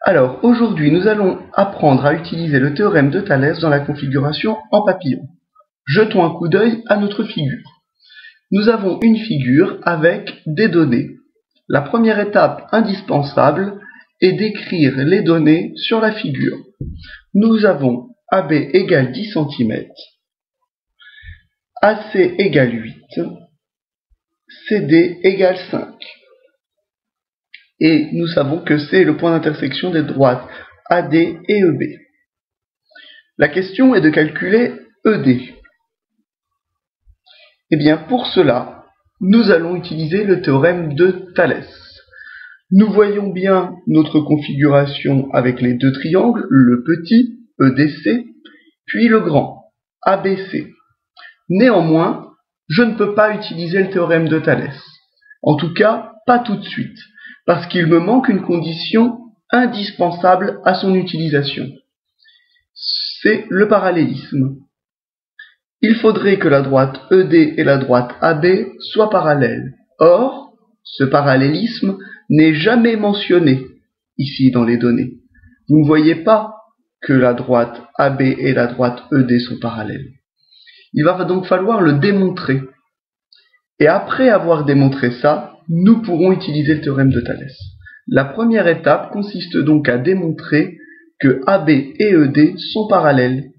Alors, aujourd'hui, nous allons apprendre à utiliser le théorème de Thalès dans la configuration en papillon. Jetons un coup d'œil à notre figure. Nous avons une figure avec des données. La première étape indispensable est d'écrire les données sur la figure. Nous avons AB égale 10 cm, AC égale 8, CD égale 5. Et nous savons que c'est le point d'intersection des droites AD et EB. La question est de calculer ED. Eh bien, pour cela, nous allons utiliser le théorème de Thalès. Nous voyons bien notre configuration avec les deux triangles, le petit EDC, puis le grand ABC. Néanmoins, je ne peux pas utiliser le théorème de Thalès. En tout cas, pas tout de suite, parce qu'il me manque une condition indispensable à son utilisation. C'est le parallélisme. Il faudrait que la droite ED et la droite AB soient parallèles. Or, ce parallélisme n'est jamais mentionné ici dans les données. Vous ne voyez pas que la droite AB et la droite ED sont parallèles. Il va donc falloir le démontrer. Et après avoir démontré ça, nous pourrons utiliser le théorème de Thalès. La première étape consiste donc à démontrer que AB et ED sont parallèles.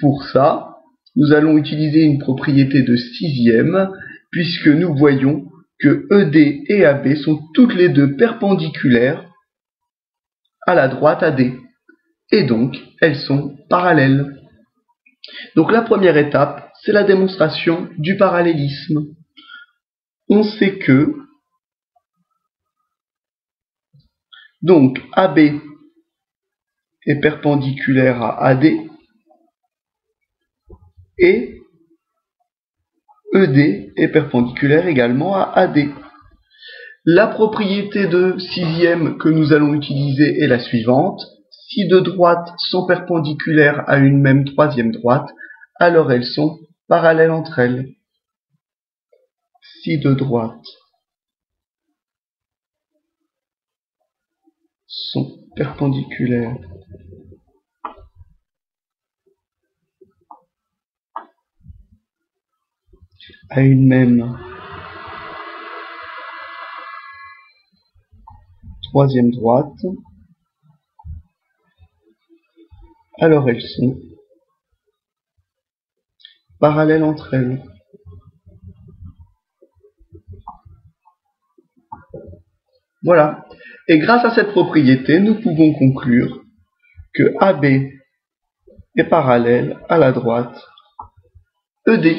Pour ça, nous allons utiliser une propriété de sixième, puisque nous voyons que ED et AB sont toutes les deux perpendiculaires à la droite AD. Et donc, elles sont parallèles. Donc la première étape, c'est la démonstration du parallélisme. On sait que donc AB est perpendiculaire à AD et ED est perpendiculaire également à AD. La propriété de sixième que nous allons utiliser est la suivante. Si deux droites sont perpendiculaires à une même troisième droite, alors elles sont parallèles entre elles. Si deux droites sont perpendiculaires à une même troisième droite, alors elles sont parallèles entre elles. Voilà. Et grâce à cette propriété, nous pouvons conclure que AB est parallèle à la droite ED.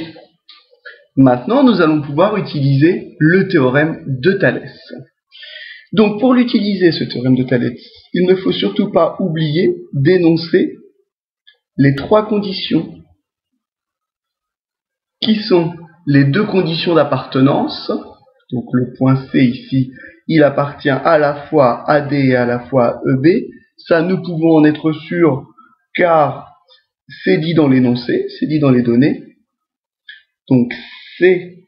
Maintenant, nous allons pouvoir utiliser le théorème de Thalès. Donc, pour l'utiliser, ce théorème de Thalès, il ne faut surtout pas oublier d'énoncer les trois conditions, qui sont les deux conditions d'appartenance. Donc, le point C ici, il appartient à la fois à AD et à la fois à EB. Ça, nous pouvons en être sûrs, car c'est dit dans l'énoncé, c'est dit dans les données. Donc, C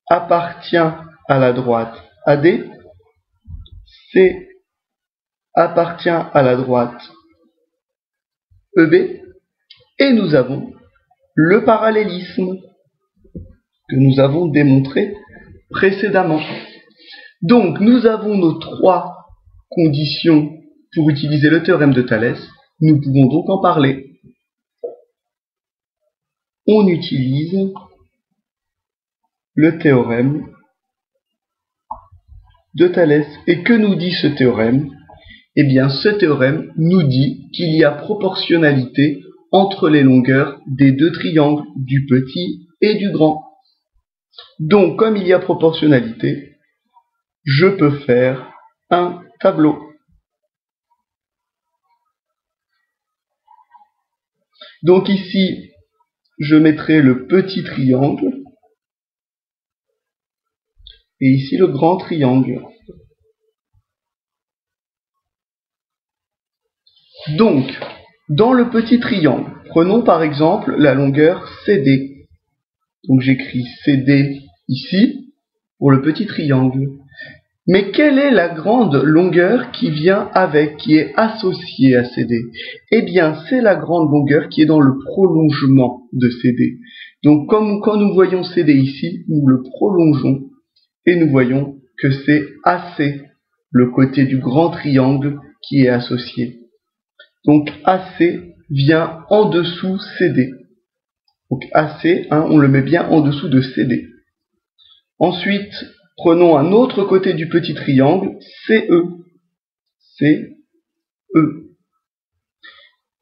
appartient à la droite AD, C appartient à la droite EB, et nous avons le parallélisme que nous avons démontré précédemment. Donc, nous avons nos trois conditions pour utiliser le théorème de Thalès. Nous pouvons donc en parler. On utilise le théorème de Thalès. Et que nous dit ce théorème? Eh bien, ce théorème nous dit qu'il y a proportionnalité entre les longueurs des deux triangles, du petit et du grand. Donc, comme il y a proportionnalité, je peux faire un tableau. Donc ici, je mettrai le petit triangle et ici le grand triangle. Donc, dans le petit triangle, prenons par exemple la longueur CD. Donc j'écris CD ici pour le petit triangle. Mais quelle est la grande longueur qui vient avec, qui est associée à CD? Eh bien, c'est la grande longueur qui est dans le prolongement de CD. Donc, comme quand nous voyons CD ici, nous le prolongeons et nous voyons que c'est AC, le côté du grand triangle qui est associé. Donc, AC vient en dessous CD. Donc, AC, on le met bien en dessous de CD. Ensuite, prenons un autre côté du petit triangle, CE. CE.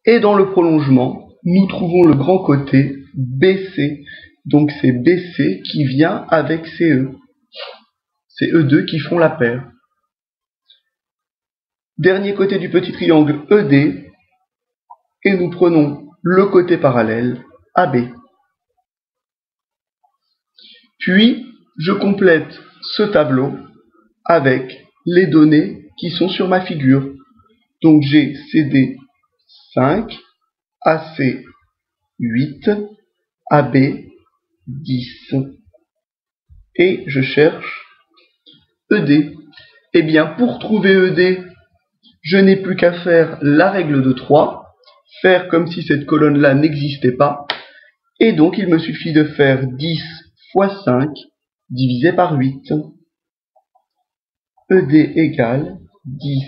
Et dans le prolongement, nous trouvons le grand côté BC. Donc c'est BC qui vient avec CE. C'est eux deux qui font la paire. Dernier côté du petit triangle ED. Et nous prenons le côté parallèle AB. Puis, je complète ce tableau avec les données qui sont sur ma figure. Donc j'ai CD 5, AC 8, AB 10. Et je cherche ED. Eh bien, pour trouver ED, je n'ai plus qu'à faire la règle de 3, faire comme si cette colonne-là n'existait pas, et donc il me suffit de faire 10 fois 5 divisé par 8. ED égale 10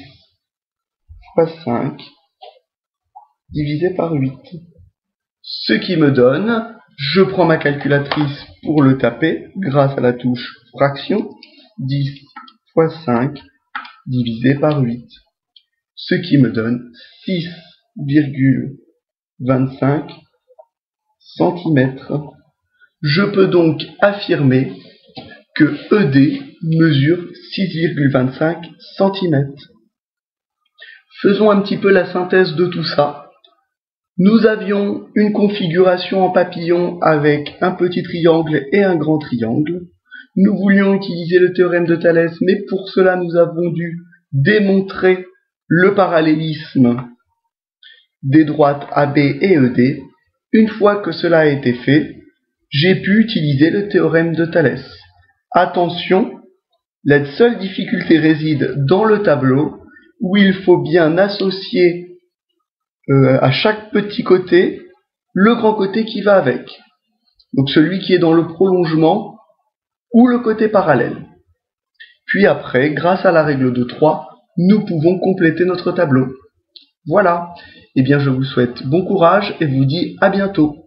fois 5 divisé par 8. Ce qui me donne, je prends ma calculatrice pour le taper, grâce à la touche fraction, 10 fois 5 divisé par 8. Ce qui me donne 6,25 cm. Je peux donc affirmer que ED mesure 6,25 cm. Faisons un petit peu la synthèse de tout ça. Nous avions une configuration en papillon avec un petit triangle et un grand triangle. Nous voulions utiliser le théorème de Thalès, mais pour cela nous avons dû démontrer le parallélisme des droites AB et ED. Une fois que cela a été fait, j'ai pu utiliser le théorème de Thalès. Attention, la seule difficulté réside dans le tableau, où il faut bien associer à chaque petit côté le grand côté qui va avec. Donc celui qui est dans le prolongement ou le côté parallèle. Puis après, grâce à la règle de 3, nous pouvons compléter notre tableau. Voilà. Eh bien, je vous souhaite bon courage et vous dis à bientôt.